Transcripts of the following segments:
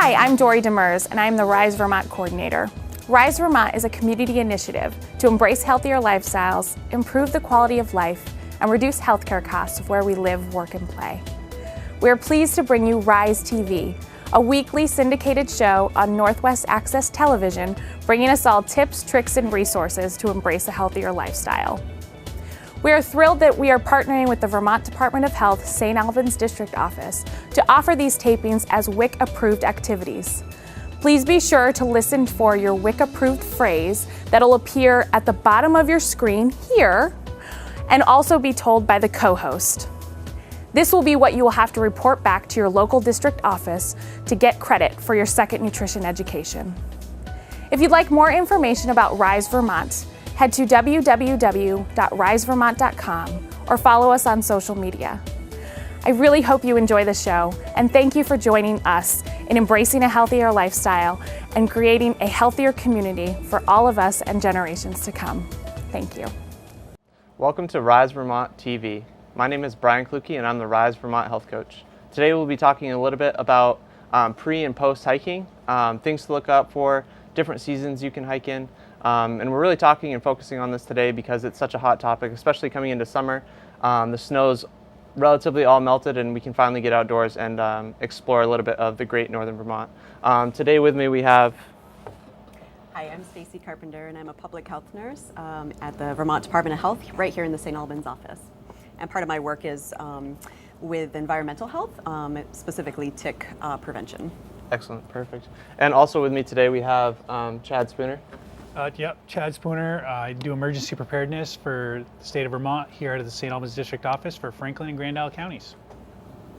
Hi, I'm Dory Demers, and I'm the Rise Vermont coordinator. Rise Vermont is a community initiative to embrace healthier lifestyles, improve the quality of life, and reduce healthcare costs of where we live, work, and play. We are pleased to bring you Rise TV, a weekly syndicated show on Northwest Access Television, bringing us all tips, tricks, and resources to embrace a healthier lifestyle. We are thrilled that we are partnering with the Vermont Department of Health St. Albans District Office to offer these tapings as WIC-approved activities. Please be sure to listen for your WIC-approved phrase that'll appear at the bottom of your screen here and also be told by the co-host. This will be what you will have to report back to your local district office to get credit for your second nutrition education. If you'd like more information about Rise Vermont, head to www.risevermont.com or follow us on social media. I really hope you enjoy the show, and thank you for joining us in embracing a healthier lifestyle and creating a healthier community for all of us and generations to come. Thank you. Welcome to Rise Vermont TV. My name is Brian Kluke, and I'm the Rise Vermont Health Coach. Today we'll be talking a little bit about pre and post hiking, things to look up for, different seasons you can hike in. And we're really talking and focusing on this today because it's such a hot topic, especially coming into summer. The snow's relatively all melted and we can finally get outdoors and explore a little bit of the great northern Vermont. Today with me we have... Hi, I'm Stacy Carpenter and I'm a public health nurse at the Vermont Department of Health right here in the St. Albans office. And part of my work is with environmental health, specifically tick prevention. Excellent, perfect. And also with me today we have Chad Spooner. Yep, Chad Spooner. I do emergency preparedness for the state of Vermont here at the St. Albans District Office for Franklin and Grand Isle counties.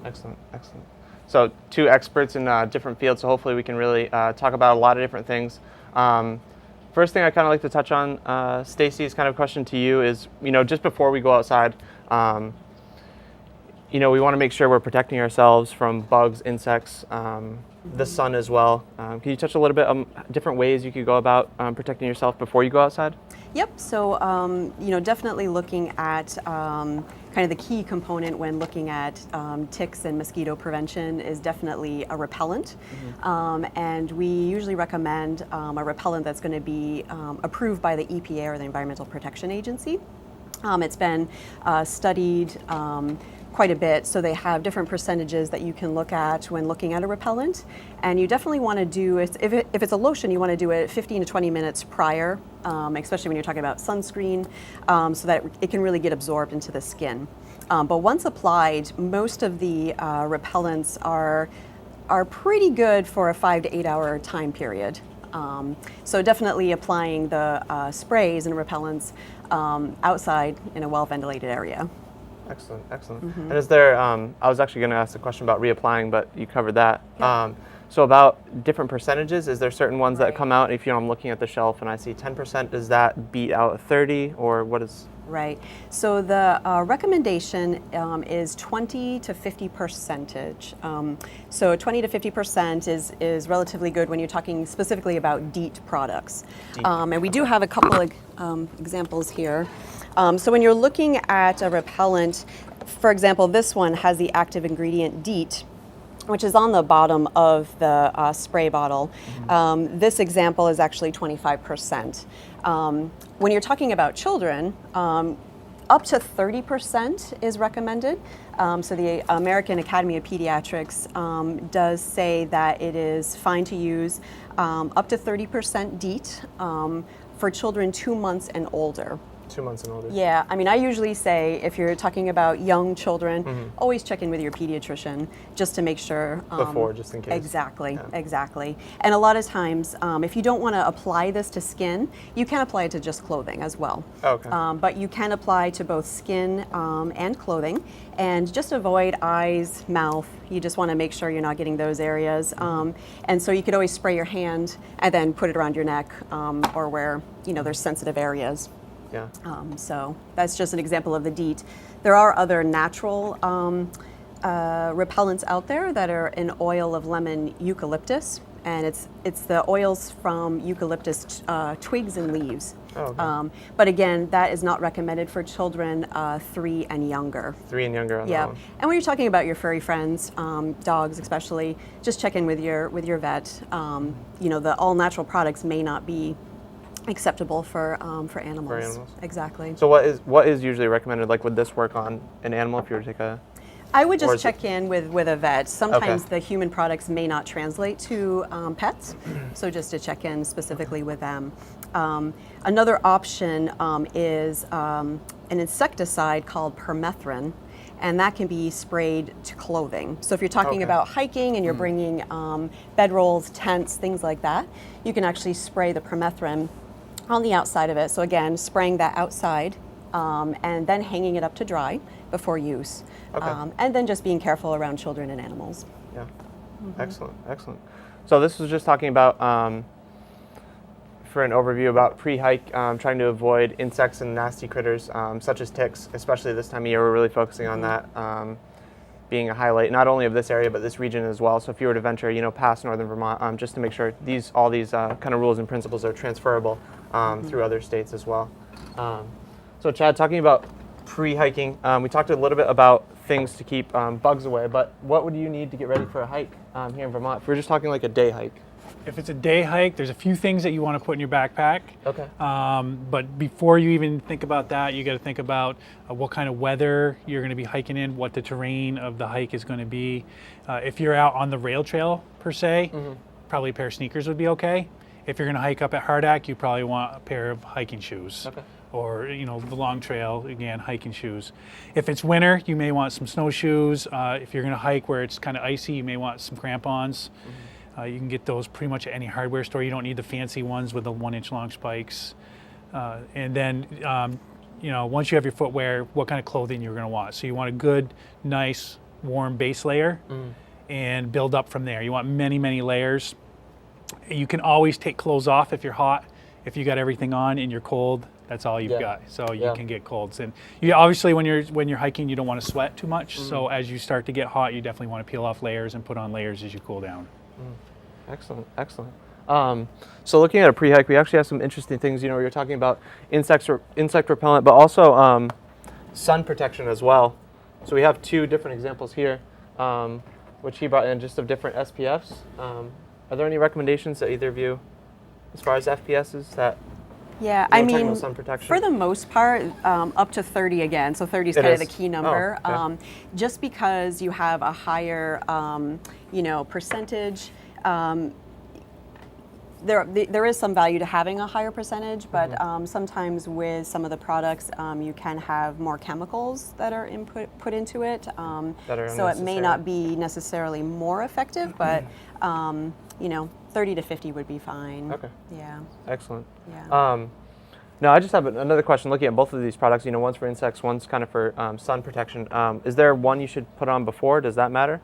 Excellent, excellent. So two experts in different fields, so hopefully we can really talk about a lot of different things. First thing I kind of like to touch on, Stacy's kind of question to you is, just before we go outside, we want to make sure we're protecting ourselves from bugs, insects, the sun as well. Can you touch a little bit on different ways you could go about protecting yourself before you go outside? Yep, so definitely looking at kind of the key component when looking at ticks and mosquito prevention is definitely a repellent. And we usually recommend a repellent that's going to be approved by the EPA or the Environmental Protection Agency. It's been studied quite a bit, so they have different percentages that you can look at when looking at a repellent. And you definitely want to do, if it's a lotion, you want to do it 15 to 20 minutes prior, especially when you're talking about sunscreen, so that it can really get absorbed into the skin. But once applied, most of the repellents are pretty good for a 5 to 8 hour time period. So definitely applying the sprays and repellents outside in a well-ventilated area. Excellent, excellent. And is there, I was actually going to ask a question about reapplying, but you covered that. Yeah. So about different percentages, is there certain ones that come out, if I'm looking at the shelf and I see 10%, does that beat out 30, or what is? Right, so the recommendation is 20 to 50%. So 20 to 50% is relatively good when you're talking specifically about DEET products. And we do have a couple of examples here. So when you're looking at a repellent, for example, this one has the active ingredient DEET, which is on the bottom of the spray bottle. This example is actually 25%. When you're talking about children, up to 30% is recommended. So the American Academy of Pediatrics does say that it is fine to use up to 30% DEET for children 2 months and older. 2 months and older. Yeah, I mean, I usually say if you're talking about young children, always check in with your pediatrician just to make sure. Before, just in case. Exactly, exactly. And a lot of times, if you don't want to apply this to skin, you can apply it to just clothing as well. Okay. But you can apply to both skin and clothing, and just avoid eyes, mouth. You just want to make sure you're not getting those areas. And so you could always spray your hand and then put it around your neck or where there's sensitive areas. Yeah. So that's just an example of the DEET. There are other natural repellents out there that are in oil of lemon eucalyptus, and it's the oils from eucalyptus twigs and leaves. Oh, okay. But again, that is not recommended for children 3 and younger. 3 and younger on that Yeah, one. and when you're talking about your furry friends, dogs especially, just check in with your vet. You know, the all natural products may not be acceptable for animals. For animals. Exactly. So what is usually recommended? Like, would this work on an animal if you were to take a? I would Or just is check in with a vet. Sometimes Okay. the human products may not translate to pets, so just to check in specifically with them. Another option is an insecticide called permethrin, and that can be sprayed to clothing. So if you're talking Okay. about hiking and you're bringing bedrolls, tents, things like that, you can actually spray the permethrin on the outside of it. So again, spraying that outside and then hanging it up to dry before use. Okay. And then just being careful around children and animals. Yeah. Excellent. Excellent. So this was just talking about, for an overview about pre-hike, trying to avoid insects and nasty critters such as ticks, especially this time of year. We're really focusing on that being a highlight, not only of this area, but this region as well. So if you were to venture, past northern Vermont, just to make sure all these kind of rules and principles are transferable through other states as well. So Chad, talking about pre-hiking, we talked a little bit about things to keep bugs away, but what would you need to get ready for a hike here in Vermont? If we're just talking like a day hike. If it's a day hike, there's a few things that you want to put in your backpack. Okay. But before you even think about that, you got to think about what kind of weather you're going to be hiking in, what the terrain of the hike is going to be. If you're out on the rail trail per se, probably a pair of sneakers would be okay. If you're going to hike up at Hardak, you probably want a pair of hiking shoes. Okay. Or the long trail, again, hiking shoes. If it's winter, you may want some snowshoes. If you're going to hike where it's kind of icy, you may want some crampons. You can get those pretty much at any hardware store. You don't need the fancy ones with the 1-inch long spikes. And then, once you have your footwear, what kind of clothing you're going to want. So you want a good, nice, warm base layer and build up from there. You want many, many layers. You can always take clothes off if you're hot. If you got everything on and you're cold, that's all you've got. So you can get colds. And obviously when you're hiking, you don't want to sweat too much. So as you start to get hot, you definitely want to peel off layers and put on layers as you cool down. Excellent, excellent. So looking at a pre-hike, we actually have some interesting things. You're talking about insect repellent, but also sun protection as well. So we have 2 different examples here, which he brought in just of different SPFs. Are there any recommendations that either of you, as far as FPSs, that? Yeah, We're I talking mean, about sun protection. for the most part, up to 30 again. So 30 is It kind of is? the key number. Oh, okay. Just because you have a higher, percentage. There is some value to having a higher percentage, but sometimes with some of the products, you can have more chemicals that are put into it. That are so it may unnecessary. not be necessarily more effective, but 30 to 50 would be fine. Okay. Yeah. Excellent. Yeah. Now, I just have another question. Looking at both of these products, one's for insects, one's kind of for sun protection. Is there one you should put on before? Does that matter?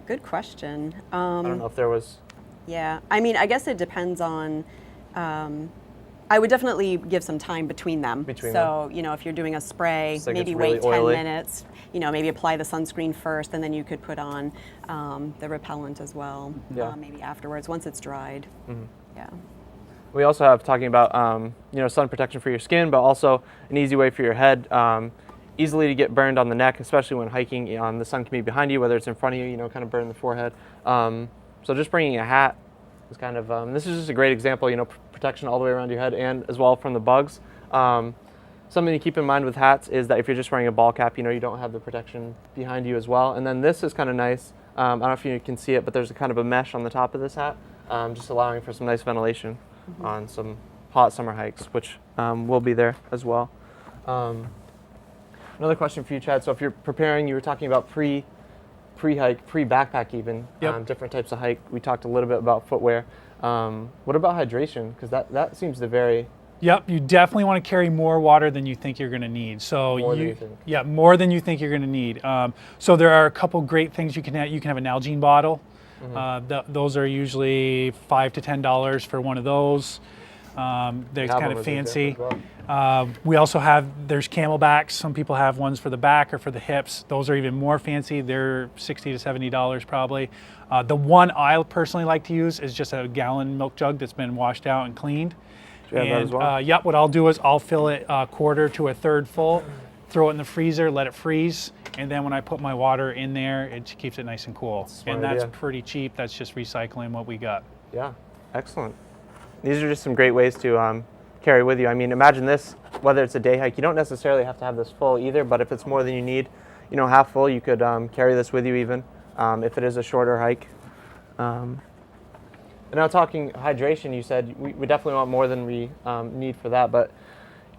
Good question. I don't know if there was. Yeah, I mean, I guess it depends on. I would definitely give some time between them. So, if you're doing a spray, It's like maybe it's really wait 10 oily. minutes. Maybe apply the sunscreen first, and then you could put on the repellent as well. Yeah. Maybe afterwards, once it's dried. Yeah. We also have talking about sun protection for your skin, but also an easy way for your head. Easily to get burned on the neck, especially when hiking. The sun can be behind you, whether it's in front of you. Kind of burn the forehead. So just bringing a hat is kind of. This is just a great example. Protection all the way around your head and as well from the bugs. Something to keep in mind with hats is that if you're just wearing a ball cap, you don't have the protection behind you as well. And then this is kind of nice. I don't know if you can see it, but there's a kind of a mesh on the top of this hat, just allowing for some nice ventilation on some hot summer hikes, which will be there as well. Another question for you, Chad. So if you're preparing, you were talking about pre-hike, pre-backpack even, different types of hike. We talked a little bit about footwear. What about hydration? Because that seems to vary. Yep, you definitely want to carry more water than you think you're going to need. So More than you think. Yeah, more than you think you're going to need. So there are a couple great things you can have. You can have an Nalgene bottle. Those are usually $5 to $10 for one of those. They're have kind them of as an fancy. example We also have, there's camelbacks. Some people have ones for the back or for the hips. Those are even more fancy. They're $60 to $70 probably. The one I personally like to use is just a gallon milk jug that's been washed out and cleaned. Do you have that as well? Yep, what I'll do is I'll fill it a quarter to a third full, throw it in the freezer, let it freeze, and then when I put my water in there, it keeps it nice and cool. And that's pretty cheap. That's just recycling what we got. Yeah, excellent. These are just some great ways to carry with you. I mean, imagine this, whether it's a day hike, you don't necessarily have to have this full either, but if it's more than you need, you know, half full, you could carry this with you even, if it is a shorter hike. And now talking hydration, you said we definitely want more than we need for that, but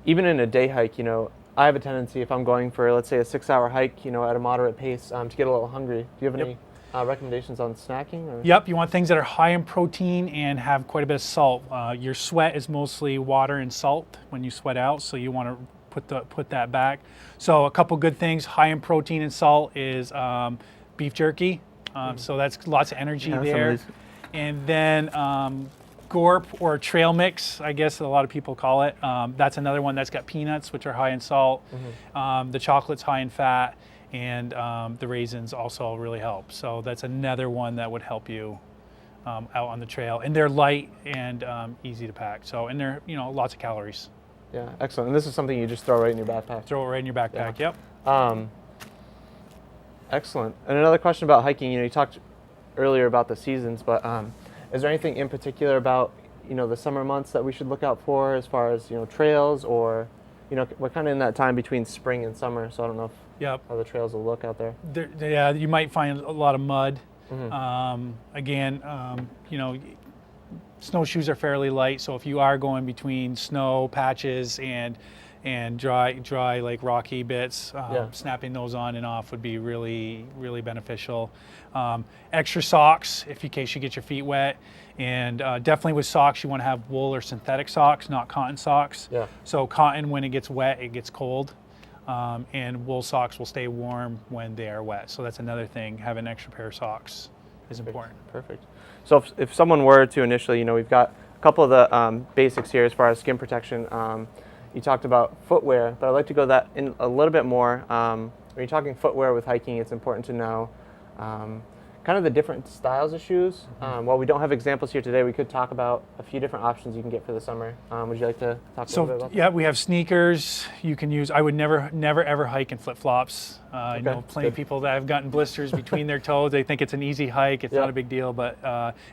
even in a day hike, you know, I have a tendency, if I'm going for, let's say, a 6-hour hike, you know, at a moderate pace, to get a little hungry. Do you have any recommendations on snacking? Or? Yep, you want things that are high in protein and have quite a bit of salt. Your sweat is mostly water and salt when you sweat out, so you want to put that back. So a couple good things, high in protein and salt is beef jerky. So that's lots of energy there. And then gorp or trail mix, I guess a lot of people call it. That's another one that's got peanuts, which are high in salt. The chocolate's high in fat, and the raisins also really help. So that's another one that would help you out on the trail. And they're light and easy to pack. So, and they're, you know, lots of calories. Yeah, excellent. And this is something you just throw right in your backpack. Throw it right in your backpack, yep. Excellent. And another question about hiking, you know, you talked earlier about the seasons, but is there anything in particular about, you know, the summer months that we should look out for as far as, you know, trails, or, you know, we're kind of in that time between spring and summer, so I don't know how the trails will look out there. Yeah, you might find a lot of mud. Again, you know, snowshoes are fairly light, so if you are going between snow patches and dry like rocky bits, snapping those on and off would be really, really beneficial. Extra socks in case you get your feet wet, and definitely with socks you want to have wool or synthetic socks, not cotton socks. So cotton, when it gets wet, it gets cold, and wool socks will stay warm when they are wet. So that's another thing, having an extra pair of socks is important. Perfect. So if someone were to initially, you know, we've got a couple of the basics here as far as skin protection. You talked about footwear, but I'd like to go that in a little bit more. When you're talking footwear with hiking, it's important to know kind of the different styles of shoes. While we don't have examples here today, we could talk about a few different options you can get for the summer. Would you like to talk a little bit about that? Yeah, we have sneakers you can use. I would never ever hike in flip-flops. I know plenty of people that have gotten blisters between their toes. They think it's an easy hike. It's not a big deal, but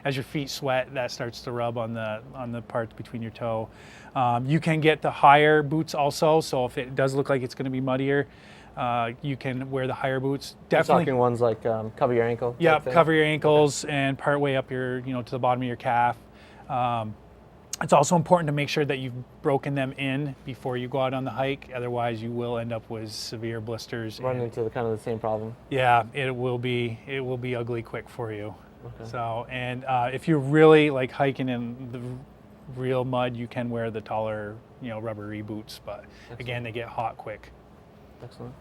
as your feet sweat, that starts to rub on the parts between your toe. You can get the higher boots also, so if it does look like it's going to be muddier, you can wear the higher boots. Definitely. You're talking ones like cover your ankle? Yeah, cover your ankles and part way up your, you know, to the bottom of your calf. It's also important to make sure that you've broken them in before you go out on the hike. Otherwise, you will end up with severe blisters. Run into kind of the same problem. Yeah, it will be ugly quick for you. So, and if you're really like hiking in the real mud, you can wear the taller, you know, rubbery boots, but again, they get hot quick. Excellent.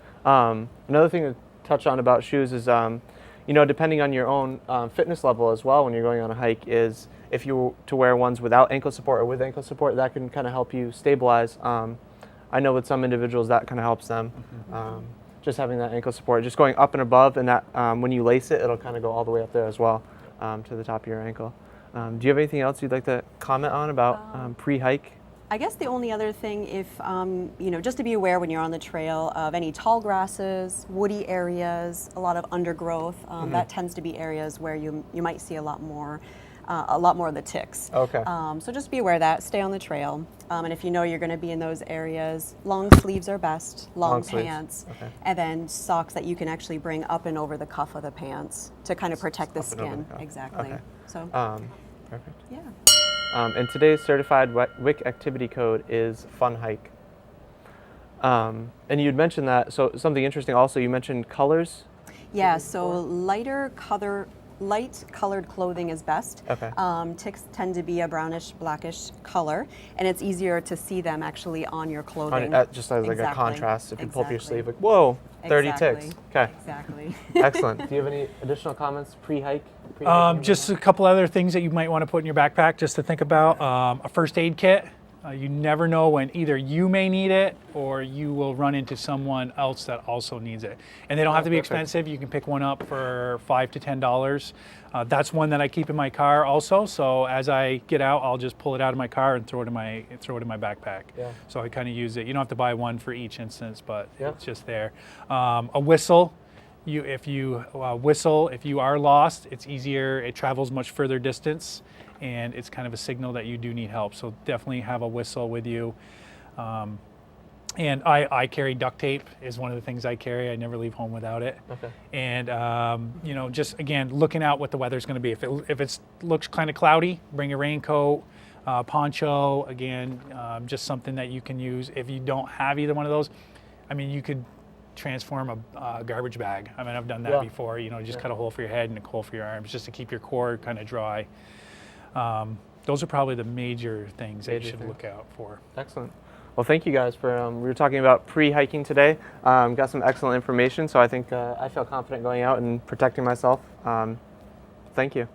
Another thing to touch on about shoes is, you know, depending on your own fitness level as well when you're going on a hike, is if you were to wear ones without ankle support or with ankle support, that can kind of help you stabilize. I know with some individuals that kind of helps them, just having that ankle support, just going up and above, and that when you lace it, it'll kind of go all the way up there as well, to the top of your ankle. Do you have anything else you'd like to comment on about pre-hike? I guess the only other thing, if you know, just to be aware when you're on the trail of any tall grasses, woody areas, a lot of undergrowth. That tends to be areas where you might see a lot more of the ticks. So just be aware of that. Stay on the trail, and if you know you're going to be in those areas, long sleeves are best. Long pants, and then socks that you can actually bring up and over the cuff of the pants to kind of protect the skin. Exactly. So. Perfect. Yeah. And today's certified WIC activity code is Fun Hike. And you'd mentioned that, so something interesting also, you mentioned colors? Yeah, so light colored clothing is best. Ticks tend to be a brownish, blackish color, and it's easier to see them actually on your clothing. Just as like a contrast, if you pull up your sleeve, like, whoa, 30 ticks. Okay. Exactly. Excellent. Do you have any additional comments pre-hike? Just a couple other things that you might want to put in your backpack just to think about. A first aid kit. You never know when either you may need it or you will run into someone else that also needs it. And they don't have to be expensive. You can pick one up for $5 to $10. That's one that I keep in my car also. So as I get out, I'll just pull it out of my car and throw it in my backpack. Yeah. So I kind of use it. You don't have to buy one for each instance, but Yeah. it's just there. A whistle. If you whistle, if you are lost, it's easier. It travels much further distance, and it's kind of a signal that you do need help. So definitely have a whistle with you. And I carry duct tape is one of the things I carry. I never leave home without it. Okay. And you know, just again looking out what the weather's going to be. If it looks kind of cloudy, bring a raincoat, poncho. Again, just something that you can use. If you don't have either one of those, I mean, you could transform a garbage bag. I mean, I've done that Yeah. before. You know, just cut a hole for your head and a hole for your arms, just to keep your core kind of dry. Those are probably the major things that you should look out for. Excellent. Well, thank you guys for, we were talking about pre-hiking today. Got some excellent information, so I think I feel confident going out and protecting myself. Thank you.